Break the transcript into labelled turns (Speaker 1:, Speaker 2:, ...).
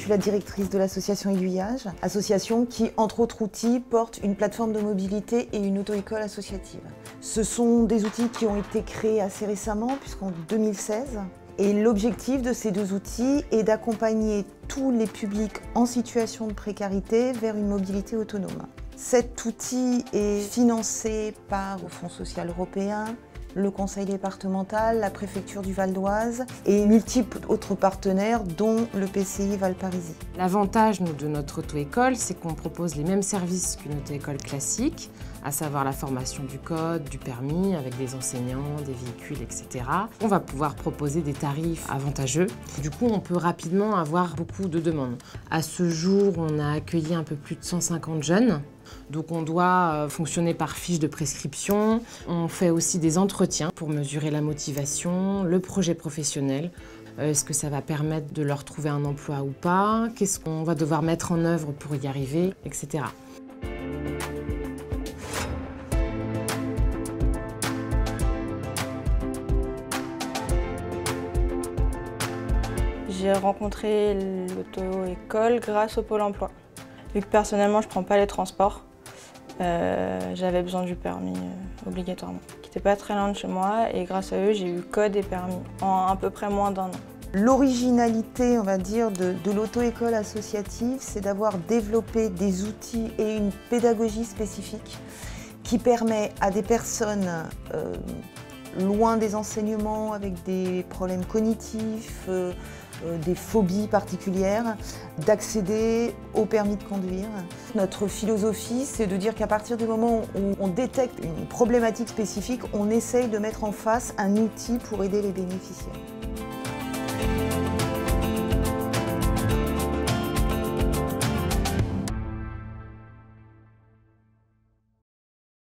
Speaker 1: suis la directrice de l'association Aiguillage, association qui, entre autres outils, porte une plateforme de mobilité et une auto-école associative. Ce sont des outils qui ont été créés assez récemment, puisqu'en 2016. Et l'objectif de ces deux outils est d'accompagner tous les publics en situation de précarité vers une mobilité autonome. Cet outil est financé par le Fonds social européen, le conseil départemental, la préfecture du Val d'Oise et multiples autres partenaires, dont le PCI Valparisie.
Speaker 2: L'avantage de notre auto-école, c'est qu'on propose les mêmes services qu'une auto-école classique, à savoir la formation du code, du permis, avec des enseignants, des véhicules, etc. On va pouvoir proposer des tarifs avantageux. Du coup, on peut rapidement avoir beaucoup de demandes. À ce jour, on a accueilli un peu plus de 150 jeunes. Donc on doit fonctionner par fiche de prescription. On fait aussi des entretiens pour mesurer la motivation, le projet professionnel. Est-ce que ça va permettre de leur trouver un emploi ou pas? Qu'est-ce qu'on va devoir mettre en œuvre pour y arriver, etc.
Speaker 3: J'ai rencontré l'auto-école grâce au Pôle emploi. Vu que personnellement, je ne prends pas les transports, j'avais besoin du permis obligatoirement, qui n'était pas très loin de chez moi, et grâce à eux, j'ai eu code et permis en à peu près moins d'1 an.
Speaker 1: L'originalité, on va dire, de l'auto-école associative, c'est d'avoir développé des outils et une pédagogie spécifique qui permet à des personnes loin des enseignements, avec des problèmes cognitifs, des phobies particulières, d'accéder au permis de conduire. Notre philosophie, c'est de dire qu'à partir du moment où on détecte une problématique spécifique, on essaye de mettre en face un outil pour aider les bénéficiaires.